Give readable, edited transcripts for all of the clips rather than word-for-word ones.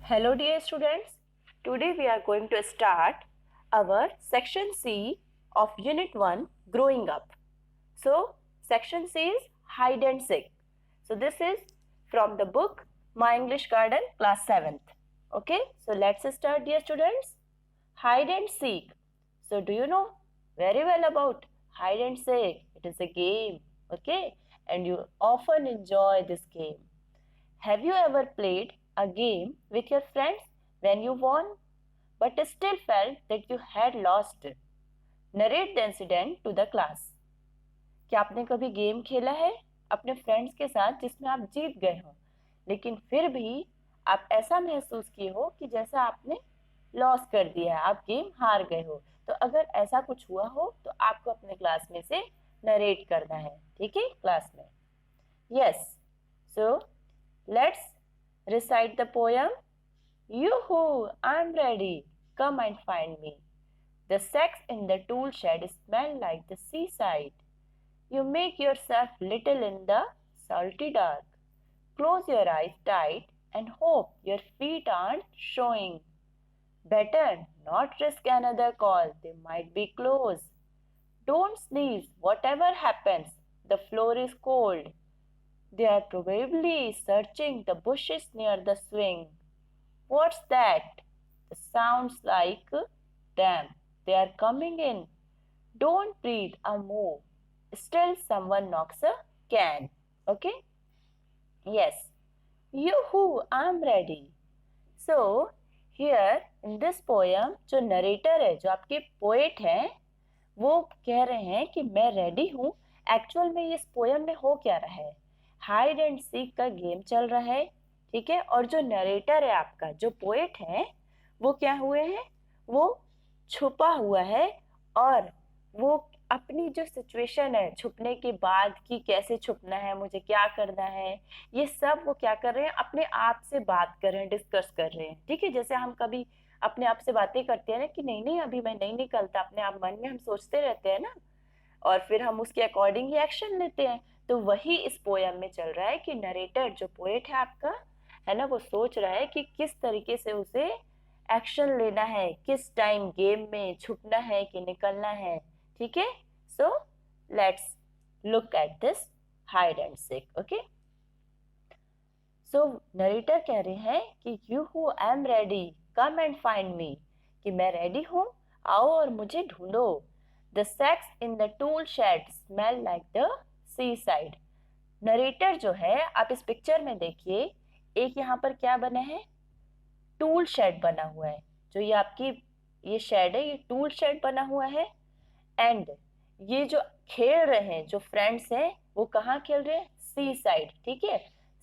Hello dear students, today we are going to start our section C of unit 1 growing up. So section C is hide and seek. So this is from the book My English Garden class 7th. Okay, so let's start dear students. Hide and seek. So do you know very well about hide and seek? It is a game, okay, and you often enjoy this game. Have you ever played a game with your friends when you won but still felt that you had lost? Narrate the incident to the class. क्या आपने कभी game खेला है अपने friends के साथ जिसमें आप जीत गए हो लेकिन फिर भी आप ऐसा महसूस किए हो कि जैसा आपने लॉस कर दिया है, आप गेम हार गए हो? तो अगर ऐसा कुछ हुआ हो तो आपको अपने क्लास में से नरेट करना है, ठीक है, क्लास में. Yes, so let's recite the poem. Yoo-hoo, I'm ready. Come and find me. The sacks in the tool shed smell like the seaside. You make yourself little in the salty dark. Close your eyes tight and hope your feet aren't showing. Better not risk another call, they might be close. Don't sneeze, whatever happens, the floor is cold. They are probably searching the bushes near the swing. What's that? The sounds like them. They are coming in. Don't breathe or move. Still someone knocks a can. Okay? Yes. Yoo-hoo, I'm ready. So, here in this poem, जो narrator है, जो आपके poet हैं, वो कह रहे हैं कि मैं रेडी हूँ. एक्चुअल में इस पोएम में हो क्या रहा है? हाइड एंड सीक का गेम चल रहा है, ठीक है, और जो नरेटर है आपका, जो पोएट है, वो क्या हुए हैं, वो छुपा हुआ है और वो अपनी जो सिचुएशन है छुपने के बाद कि कैसे छुपना है, मुझे क्या करना है, ये सब वो क्या कर रहे हैं, अपने आप से बात कर रहे हैं, डिस्कस कर रहे हैं, ठीक है. जैसे हम कभी अपने आप से बातें करते हैं ना कि नहीं नहीं अभी मैं नहीं निकलता, अपने आप मन में हम सोचते रहते हैं ना, और फिर हम उसके अकॉर्डिंग ही एक्शन लेते हैं. तो वही इस पोयम में चल रहा है कि नरेटर जो पोएट है आपका, है ना, वो सोच रहा है कि किस तरीके से उसे एक्शन लेना है, किस टाइम गेम में छुपना है कि निकलना है, ठीक है. So let's look at this hide and seek. Okay, so narrator कह रहे हैं कि you who I am ready, come and find me, कि मैं रेडी हूँ, आओ और मुझे ढूंढो. The sacks in the tool shed smell like the seaside. Narrator जो है, आप इस पिक्चर में देखिए, एक यहाँ पर क्या बना है, टूल शेड बना हुआ है. जो ये आपकी ये शेड है, ये टूल शेड बना हुआ है. एंड ये जो खेल रहे हैं, जो फ्रेंड्स हैं, वो कहाँ खेल रहे हैं, सी साइड, ठीक है,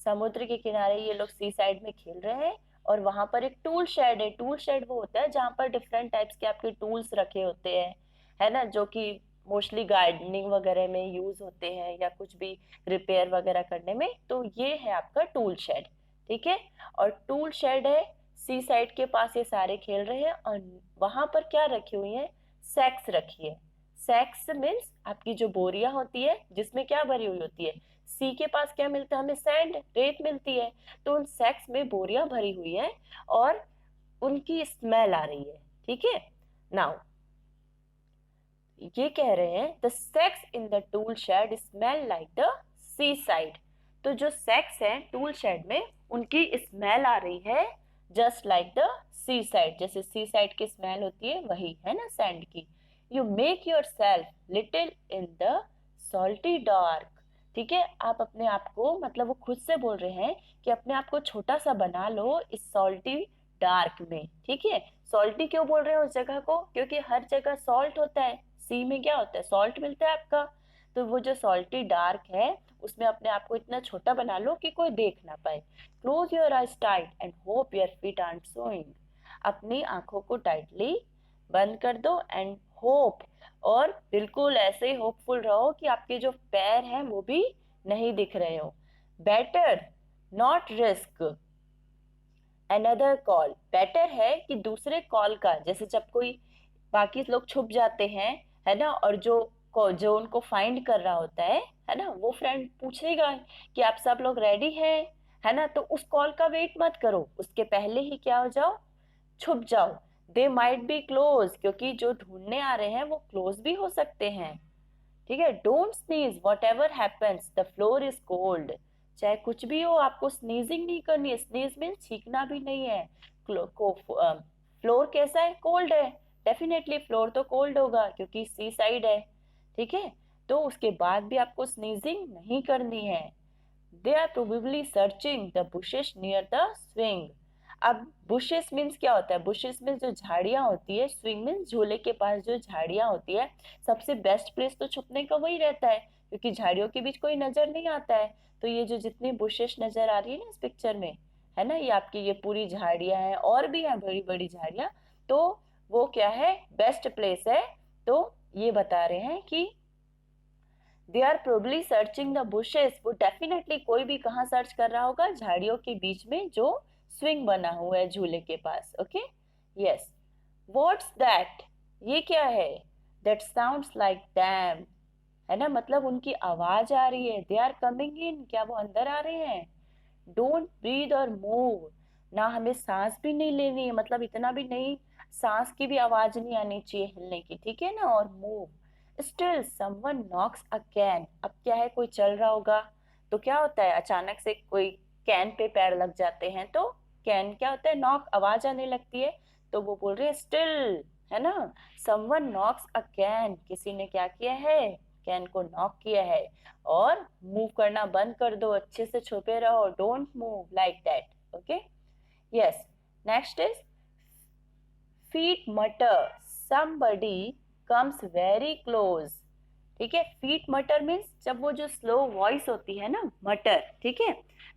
समुद्र के किनारे ये लोग सी साइड में खेल रहे हैं. और वहां पर एक टूल शेड है. टूल शेड वो होता है जहाँ पर डिफरेंट टाइप्स के आपके टूल्स रखे होते हैं, है ना, जो कि मोस्टली गार्डनिंग वगैरह में यूज होते हैं या कुछ भी रिपेयर वगैरह करने में. तो ये है आपका टूल शेड, ठीक है. और टूल शेड है, सी साइड के पास ये सारे खेल रहे हैं. और वहां पर क्या रखी हुई है, सैक्स रखी है. सैक्स मीन्स आपकी जो बोरियां होती है जिसमें क्या भरी हुई होती है, सी के पास क्या मिलता है हमें, सैंड, रेत मिलती है. तो उन सैक्स में बोरियां भरी हुई है और उनकी स्मेल आ रही है, ठीक है. नाउ ये कह रहे हैं the sacks in the tool shed smell like the sea side. तो जो सेक्स है टूल शेड में, उनकी स्मेल आ रही है just like the sea side, जैसे सी साइड की स्मेल होती है वही, है ना, सैंड की. You make your self little in the salty dark, ठीक है. आप अपने आप को, मतलब वो खुद से बोल रहे हैं कि अपने आप को छोटा सा बना लो इस सॉल्टी डार्क में, ठीक है. सॉल्टी क्यों बोल रहे हैं उस जगह को, क्योंकि हर जगह सॉल्ट होता है, सी में क्या होता है, सॉल्ट मिलता है आपका. तो वो जो सॉल्टी डार्क है उसमें अपने आप को इतना छोटा बना लो कि कोई देख ना पाए. Close your eyes tight and hope your feet aren't showing. अपनी आंखों को टाइटली बंद कर दो एंड होप, और बिल्कुल ऐसे ही होपफुल रहो कि आपके जो पैर हैं वो भी नहीं दिख रहे हो. Better not risk another call. Better है कि दूसरे कॉल का, जैसे जब कोई बाकी लोग छुप जाते हैं, है ना, और जो उनको फाइंड कर रहा होता है ना, वो फ्रेंड पूछेगा कि आप सब लोग रेडी हैं, है ना, तो उस कॉल का वेट मत करो, उसके पहले ही क्या हो जाओ, छुप जाओ। दे माइट बी क्लोज, क्योंकि जो ढूंढने आ रहे हैं वो क्लोज भी हो सकते हैं। ठीक है, don't sneeze what ever happens, the floor is cold. चाहे कुछ भी हो, आपको स्नीजिंग नहीं करनी है। स्नीज मीन्स छींकना भी नहीं है। फ्लोर कैसा है, कोल्ड है, डेफिनेटली फ्लोर तो कोल्ड होगा क्योंकि सी साइड है। ठीक है, तो उसके बाद भी आपको स्नीजिंग नहीं करनी है। They are probably searching the bushes near the swing. अब बुशेस मीन्स क्या होता है, बुशेस मीन्स जो झाड़ियां होती है, स्विंग मीन्स झूले के पास जो झाड़ियां होती है। सबसे बेस्ट प्लेस तो छुपने का वही रहता है, क्योंकि झाड़ियों के बीच कोई नजर नहीं आता है। तो ये जो जितनी बुशेस नजर आ रही है ना इस पिक्चर में, है ना, ये आपकी ये पूरी झाड़ियां हैं, और भी हैं बड़ी बड़ी झाड़ियां। तो वो क्या है, बेस्ट प्लेस है। तो ये बता रहे हैं कि they are probably searching the bushes, वो डेफिनेटली कोई भी कहाँ सर्च कर रहा होगा, झाड़ियों के बीच में जो स्विंग बना हुआ है झूले के पास। Okay, yes. व्हाट्स दैट, ये क्या है, दैट साउंड्स लाइक डैम, है ना, मतलब उनकी आवाज आ रही है। दे आर कमिंग इन, क्या वो अंदर आ रहे हैं। डोंट ब्रीद और मूव, ना हमें सांस भी नहीं लेनी है, मतलब इतना भी नहीं, सांस की भी आवाज नहीं आनी चाहिए हिलने की, ठीक है ना। और move. Still someone knocks a can, अब क्या है, कोई चल रहा होगा तो क्या होता है, अचानक से कोई कैन पे पैर लग जाते हैं तो कैन क्या होता है, नॉक, आवाज आने लगती है। तो वो बोल रहे हैं स्टिल, है ना, समवन नॉक्स अ कैन, किसी ने क्या किया है, कैन को नॉक किया है। और मूव करना बंद कर दो, अच्छे से छुपे रहो, don't move like that. Okay, yes. Next is feet मटर, somebody comes very close। ठीक है, फीट मटर मीन्स जब वो जो स्लो वॉइस होती है ना, मटर, ठीक है,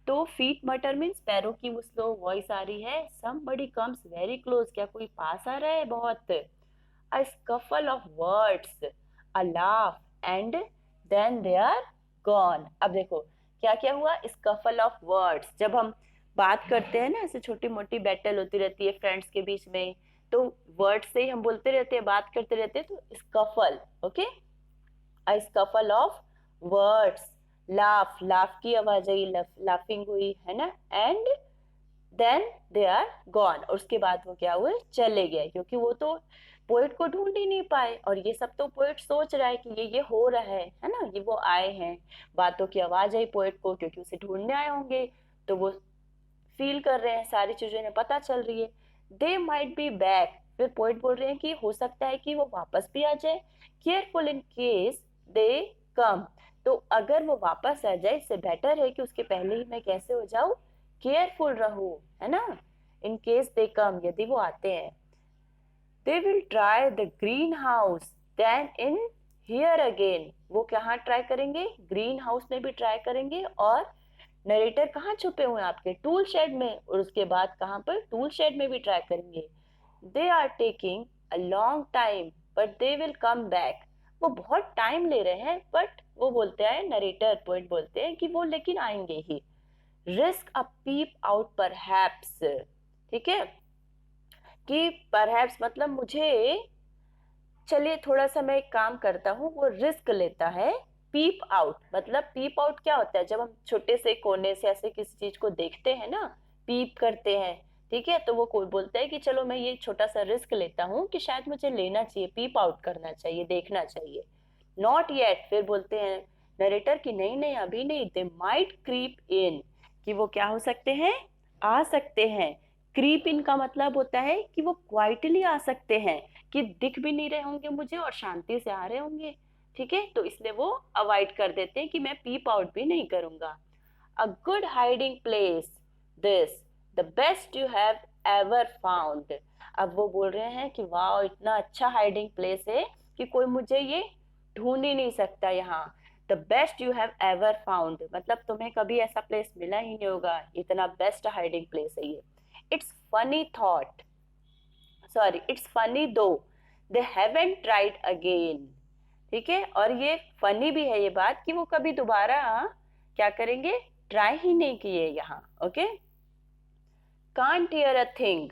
तो फीट मटर मीन्स पैरों की वो स्लो वॉइस आ रही है। somebody comes very close, क्या कोई पास आ रहा है बहुत। a scuffle of words, a laugh, and then they are gone। अब देखो क्या क्या हुआ, scuffle of words, जब हम बात करते हैं ना, ऐसे छोटी मोटी बैटल होती रहती है फ्रेंड्स के बीच में, तो वर्ड से ही हम बोलते रहते हैं, बात करते रहते हैं, तो scuffle. Okay, a scuffle of words. Laugh, laugh की आवाज आई, लाफिंग हुई, है ना। And then they are gone, और उसके बाद वो क्या हुए, चले गए, क्योंकि वो तो पोएट को ढूंढ ही नहीं पाए। और ये सब तो पोएट सोच रहा है कि ये हो रहा है ना, ये वो आए हैं, बातों की आवाज आई पोएट को, क्योंकि उसे ढूंढने आए होंगे, तो वो फील कर रहे हैं, सारी चीजें इन्हें पता चल रही है। दे माइट बी बैक, फिर पोइट बोल रहे हैं कि हो सकता है कि वो वापस भी आ जाए। केयरफुल इन केस दे कम, तो अगर वो वापस आ जाए, इससे बेटर है कि उसके पहले ही मैं कैसे हो जाऊं, केयरफुल रहूं, है ना। इन केस दे कम, यदि वो आते हैं। They will try the green house then in here again, वो कहाँ ट्राई करेंगे, ग्रीन हाउस में भी ट्राई करेंगे। और नरेटर कहाँ छुपे हुए हैं आपके, टूल शेड में, और उसके बाद कहाँ पर, टूल शेड में भी ट्राई करेंगे। They are taking a long time but they will come back, वो बहुत टाइम ले रहे हैं, बट वो बोलते हैं, नरेटर पोइट बोलते हैं कि वो लेकिन आएंगे ही। रिस्क अ पीप आउट परहैप्स, ठीक है, कि परहैप्स मतलब मुझे, चलिए थोड़ा सा मैं एक काम करता हूँ, वो रिस्क लेता है। पीप आउट मतलब, पीप आउट क्या होता है, जब हम छोटे से कोने से ऐसे किसी चीज को देखते हैं ना, पीप करते हैं, ठीक है, तो वो कोई बोलता है कि चलो मैं ये छोटा सा रिस्क लेता हूँ कि शायद मुझे लेना चाहिए, पीप आउट करना चाहिए, देखना चाहिए। नॉट येट, फिर बोलते हैं नरेटर कि नहीं नहीं अभी नहीं। दे माइट क्रीप इन, कि वो क्या हो सकते हैं, आ सकते हैं। क्रीप इन का मतलब होता है कि वो क्वाइटली आ सकते हैं, कि दिख भी नहीं रहे होंगे मुझे और शांति से आ रहे होंगे, ठीक है, तो इसलिए वो अवॉइड कर देते हैं कि मैं पीप आउट भी नहीं करूंगा। A good hiding place this, the best you have ever found. अब वो बोल रहे हैं कि वाह इतना अच्छा हाइडिंग प्लेस है कि कोई मुझे ये ढूंढ ही नहीं सकता यहाँ। The best you have ever found मतलब तुम्हें कभी ऐसा प्लेस मिला ही नहीं होगा, इतना बेस्ट हाइडिंग प्लेस है ये। It's funny thought, sorry it's funny दो दे हैवंट ट्राइड अगेन, ठीक है, और ये फनी भी है ये बात कि वो कभी दोबारा क्या करेंगे, ट्राई ही नहीं किए यहाँ। Okay, can't hear a thing,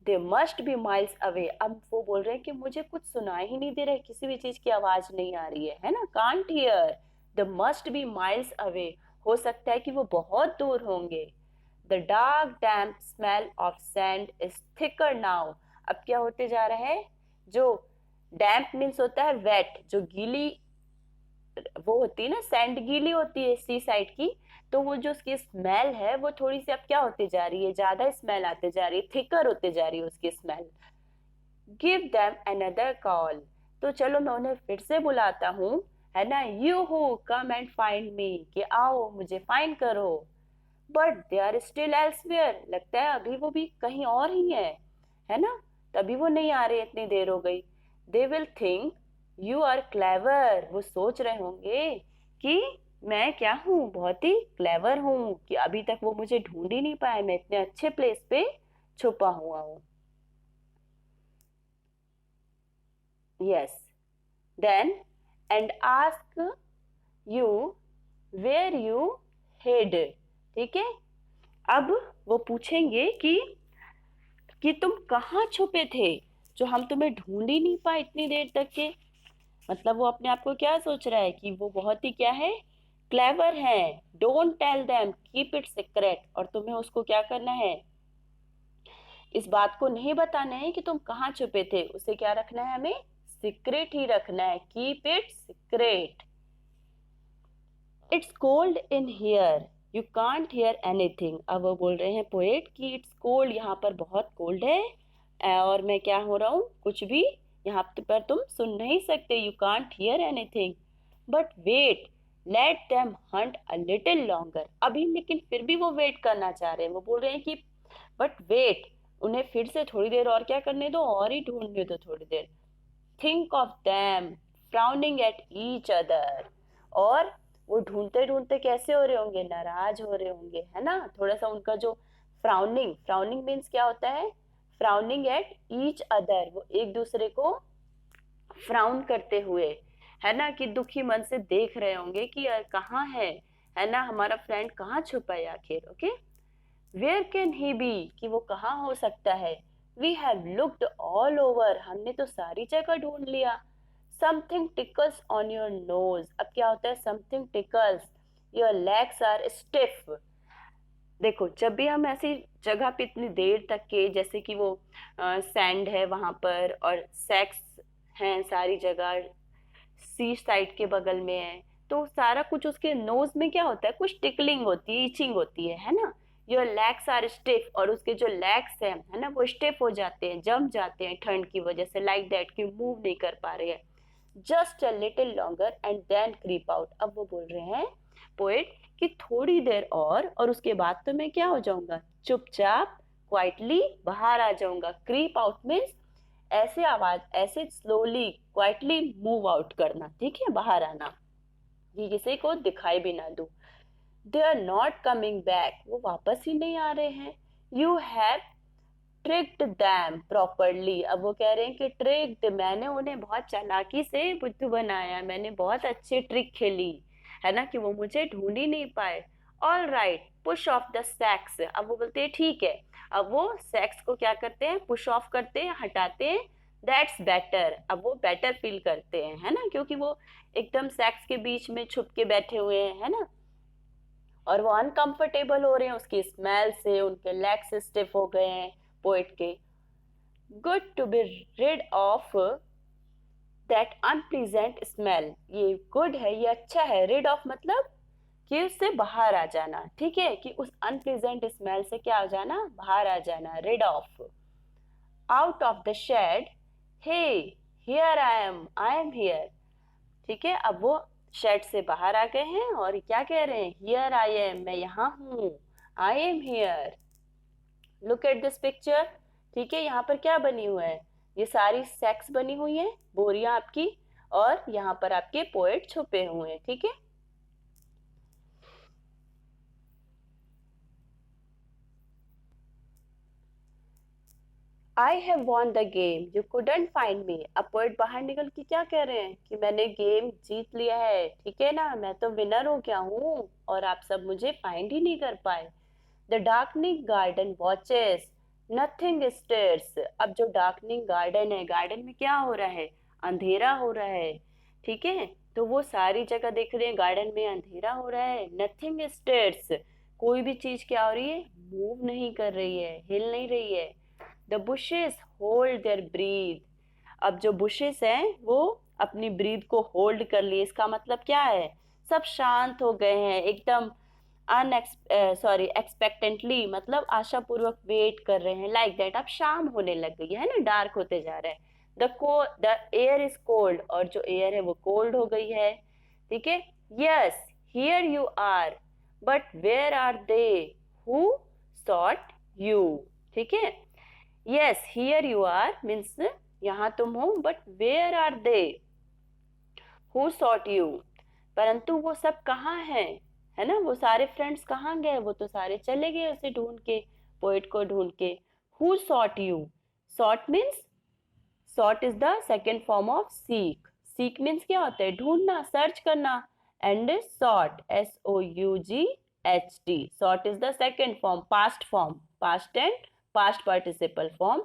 they must be miles away, अब वो बोल रहे हैं कि मुझे कुछ सुनाई ही नहीं दे रहा है, किसी भी चीज की आवाज नहीं आ रही है ना। Can't hear, they must be miles away, हो सकता है कि वो बहुत दूर होंगे। The dark damp smell of sand is thicker now. अब क्या होते जा रहा है, जो डैम्प मीन्स होता है वेट, जो गीली वो होती है ना, सैंड गीली होती है सी साइड की, तो वो जो उसकी स्मेल है वो थोड़ी सी अब क्या होती जा रही है, ज्यादा स्मेल आते जा रही है, थिकर होते जा रही है उसकी smell. Give them another call, तो चलो मैं उन्हें फिर से बुलाता हूँ, है ना, you who come and find me, कि आओ मुझे फाइंड करो। But they are still elsewhere, लगता है अभी वो भी कहीं और ही है ना, तभी वो नहीं आ रहे, इतनी देर हो गई। They will think you are clever, वो सोच रहे होंगे कि मैं क्या हूँ, बहुत ही क्लेवर हूँ, कि अभी तक वो मुझे ढूंढ ही नहीं पाए, मैं इतने अच्छे प्लेस पे छुपा हुआ हूँ। Yes, then and ask you where you hid, ठीक है। अब वो पूछेंगे कि तुम कहाँ छुपे थे, जो हम तुम्हें ढूंढ ही नहीं पाए इतनी देर तक के। मतलब वो अपने आप को क्या सोच रहा है कि वो बहुत ही क्या है, क्लेवर है। Don't tell them, keep it secret, और तुम्हें उसको क्या करना है, इस बात को नहीं बताना है कि तुम कहाँ छुपे थे, उसे क्या रखना है, हमें सीक्रेट ही रखना है, keep it secret. It's cold in here, you can't hear anything. अब वो बोल रहे हैं पोएट कि इट्स कोल्ड, यहाँ पर बहुत कोल्ड है, और मैं क्या हो रहा हूँ, कुछ भी यहाँ पर तुम सुन नहीं सकते, you can't hear anything. But wait, let them hunt a little longer, अभी लेकिन फिर भी वो वेट करना चाह रहे हैं, वो बोल रहे हैं कि बट वेट, उन्हें फिर से थोड़ी देर और क्या करने दो, और ही ढूंढने दो थोड़ी देर। Think of them frowning at each other, और वो ढूंढते ढूंढते कैसे हो रहे होंगे, नाराज हो रहे होंगे, है ना, थोड़ा सा उनका जो फ्राउनिंग, फ्राउनिंग मीन्स क्या होता है, फ्राउनिंग एट ईच अदर, वो एक दूसरे को फ्राउन करते हुए, है ना, कि दुखी मन से देख रहे होंगे कि यार कहाँ है ना, हमारा फ्रेंड कहाँ छुपा है आखिर। Okay, where can he be, कि वो कहाँ हो सकता है। We have looked all over, हमने तो सारी जगह ढूंढ लिया। Something tickles on your nose, अब क्या होता है, something tickles your legs are stiff. देखो जब भी हम ऐसी जगह पे इतनी देर तक के, जैसे कि वो सैंड है वहां पर और सेक्स हैं सारी जगह, सी साइड के बगल में है, तो सारा कुछ उसके नोज में क्या होता है, कुछ टिकलिंग होती है, इचिंग होती है ना। योर लेग्स आर स्टिफ, और उसके जो लेग्स हैं, है ना, वो स्टिफ हो जाते हैं, जम जाते हैं ठंड की वजह से, लाइक दैट कि मूव नहीं कर पा रहे हैं। Just a little longer and then creep out, अब वो बोल रहे हैं पोएट कि थोड़ी देर और उसके बाद तो मैं क्या हो जाऊंगा, चुपचाप क्वाइटली बाहर आ जाऊंगा। क्रीप आउट मीन्स ऐसे आवाज, ऐसे स्लोली क्वाइटली मूव आउट करना, ठीक है, बाहर आना, ये किसी को दिखाई भी ना दो। They are not coming back, वो वापस ही नहीं आ रहे हैं। You have tricked them properly, अब वो कह रहे हैं कि ट्रिक्ड, मैंने उन्हें बहुत चालाकी से बुद्धू बनाया, मैंने बहुत अच्छी ट्रिक खेली, है ना, कि वो मुझे ढूंढ ही नहीं पाए। All right, push off the sacks, अब वो बोलते हैं ठीक है, अब वो सेक्स को क्या करते हैं, पुश ऑफ करते हैं, हटाते हैं। दैट्स बेटर, अब वो बेटर फील करते हैं, है ना, क्योंकि वो एकदम सेक्स के बीच में छुप के बैठे हुए हैं, है ना, और वो अनकंफर्टेबल हो रहे हैं उसकी स्मेल से, उनके लेग्स स्टिफ हो गए हैं पोएट के। Good to be rid of that unpleasant smell, ये गुड है, ये अच्छा है, रिड ऑफ मतलब कि उससे बाहर आ जाना, ठीक है, कि उस अनप्लीजेंट स्मेल से क्या आ जाना, बाहर आ जाना, rid of. Out of the shed, hey here I am here, ठीक है, अब वो शेड से बाहर आ गए हैं और क्या कह रहे हैं, हियर आई एम, मैं यहाँ हूँ, आई am here. Look at this picture, ठीक है, यहाँ पर क्या बनी हुआ है, ये सारी सेक्स बनी हुई है, बोरियां आपकी, और यहाँ पर आपके पोएट छुपे हुए हैं, ठीक है। I have won the game you couldn't find me, अब पोएट बाहर निकल के क्या कह रहे हैं कि मैंने गेम जीत लिया है, ठीक है ना, मैं तो विनर हो गया हूँ, और आप सब मुझे फाइंड ही नहीं कर पाए। The darkening garden watches nothing stirs, अब जो डार्कनिंग गार्डन है, गार्डन में क्या हो रहा है, अंधेरा हो रहा है, ठीक है, तो वो सारी जगह देख रहे हैं, गार्डन में अंधेरा हो रहा है, नथिंग स्टिर्स, कोई भी चीज क्या हो रही है, मूव नहीं कर रही है, हिल नहीं रही है। The bushes hold their breath, अब जो बुशेस हैं वो अपनी ब्रीथ को होल्ड कर लिए, इसका मतलब क्या है, सब शांत हो गए हैं एकदम, एक्सपेक्टेंटली, मतलब आशापूर्वक वेट कर रहे हैं, लाइक दैट। अब शाम होने लग गई है ना, डार्क होते जा रहा है। द एयर इज कोल्ड, और जो एयर है वो कोल्ड हो गई है, ठीक है। Yes, here you are, but where are they who sought you, ठीक है। Yes, here you are means यहाँ तुम हो, but where are they who sought you, परंतु वो सब कहाँ हैं, है ना, वो सारे फ्रेंड्स कहाँ गए, वो तो सारे चले गए उसे ढूंढ के, पोएट को ढूंढ के। Who sought you, sought means, sought is the second form of seek, seek means क्या होता है, ढूंढना, सर्च करना, and sought, SOUGHT, sought is the second form, past form, past and past participle form,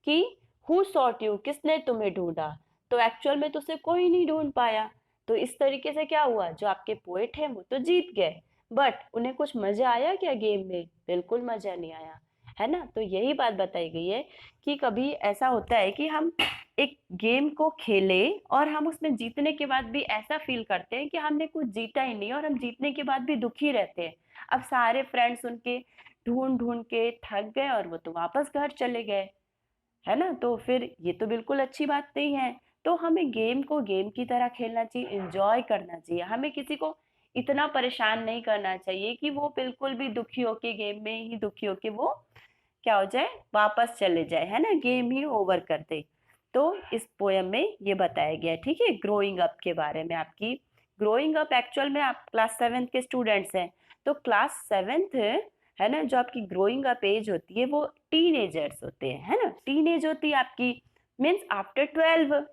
कि who sought you, किसने तुम्हें ढूंढा, तो एक्चुअल में तो उसे कोई नहीं ढूंढ पाया। तो इस तरीके से क्या हुआ, जो आपके पोएट हैं वो तो जीत गए, बट उन्हें कुछ मजा आया क्या गेम में, बिल्कुल मजा नहीं आया, है ना। तो यही बात बताई गई है कि कभी ऐसा होता है कि हम एक गेम को खेले और हम उसमें जीतने के बाद भी ऐसा फील करते हैं कि हमने कुछ जीता ही नहीं, और हम जीतने के बाद भी दुखी रहते हैं। अब सारे फ्रेंड्स उनके ढूंढ ढूंढ के थक गए और वो तो वापस घर चले गए, है ना। तो फिर ये तो बिल्कुल अच्छी बात नहीं है। तो हमें गेम को गेम की तरह खेलना चाहिए, एंजॉय करना चाहिए, हमें किसी को इतना परेशान नहीं करना चाहिए कि वो बिल्कुल भी दुखी होके, गेम में ही दुखी होके वो क्या हो जाए, वापस चले जाए, है ना, गेम ही ओवर कर दे। तो इस पोयम में ये बताया गया है, ठीक है, ग्रोइंग अप के बारे में। आपकी ग्रोइंग अप, एक्चुअल में आप क्लास 7th के स्टूडेंट्स हैं, तो क्लास 7th है ना, जो आपकी ग्रोइंग अप एज होती है वो टीनेजर्स होते हैं, है ना, टीनेज होती है आपकी, मीन्स आफ्टर 12,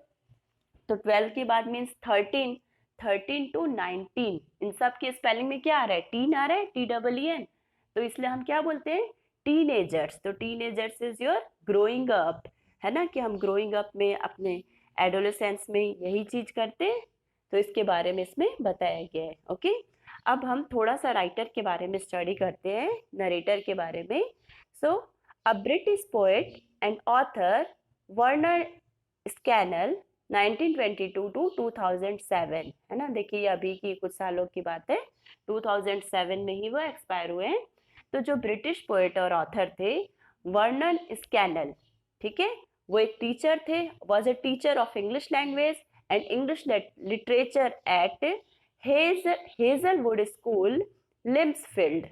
तो 12 के बाद मीन्स 13, 13 to 19, इन सब के स्पेलिंग में क्या आ रहा है, टीन आ रहा है, TEEN, तो इसलिए हम क्या बोलते हैं, टीनेजर्स। तो teenagers is your growing up, है ना, कि हम ग्रोइंग अप में अपने एडोलेसेंस में यही चीज करते हैं। तो इसके बारे में इसमें बताया गया है, ओके। अब हम थोड़ा सा राइटर के बारे में स्टडी करते हैं, नरेटर के बारे में। So a British poet and author Vernon Scannell 1922 to 2007, है ना, देखिए अभी की कुछ सालों की बात है, 2007 में ही वो एक्सपायर हुए हैं। तो जो ब्रिटिश पोएट और ऑथर थे वर्नन स्कैनल, ठीक है, वो एक टीचर थे, was a teacher of English language and English literature at Hazelwood school, Limpsfield.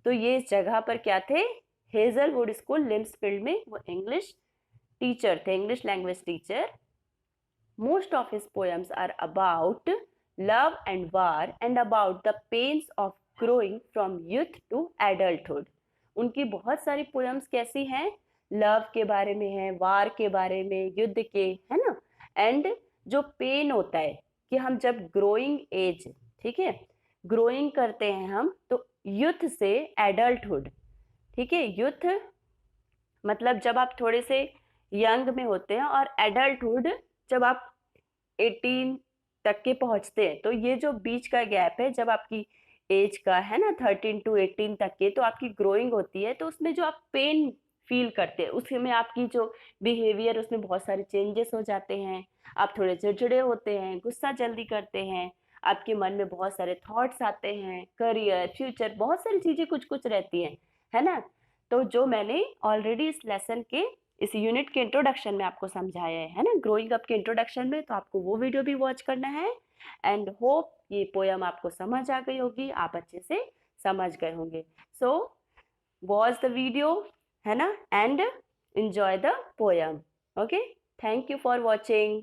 तो ये इस जगह पर क्या थे, हेजलवुड स्कूल लिम्सफील्ड में वो इंग्लिश टीचर थे, English language teacher. Most of his poems are about love and war and about the pains of growing from youth to adulthood. उनकी बहुत सारी पोएम्स कैसी हैं, लव के बारे में है, वार के बारे में, युद्ध के, है ना, एंड जो पेन होता है कि हम जब ग्रोइंग एज, ठीक है, ग्रोइंग करते हैं हम, तो यूथ से एडल्टहुड, ठीक है, यूथ मतलब जब आप थोड़े से यंग में होते हैं, और एडल्टहुड जब आप 18 तक के पहुंचते हैं, तो ये जो बीच का गैप है जब आपकी एज का, है ना, 13 to 18 तक के, तो आपकी ग्रोइंग होती है, तो उसमें जो आप पेन फील करते हैं, उसमें आपकी जो बिहेवियर, उसमें बहुत सारे चेंजेस हो जाते हैं, आप थोड़े चिड़चिड़े होते हैं, गुस्सा जल्दी करते हैं, आपके मन में बहुत सारे थॉट्स आते हैं, करियर, फ्यूचर, बहुत सारी चीजें कुछ कुछ रहती हैं, है ना। तो जो मैंने ऑलरेडी इस लेसन के, इस यूनिट के इंट्रोडक्शन में आपको समझाया है ना, ग्रोइंग अप के इंट्रोडक्शन में, तो आपको वो वीडियो भी वॉच करना है। एंड होप ये पोयम आपको समझ आ गई होगी, आप अच्छे से समझ गए होंगे। सो वॉच द वीडियो, है ना, and enjoy the poem. Okay, thank you for watching.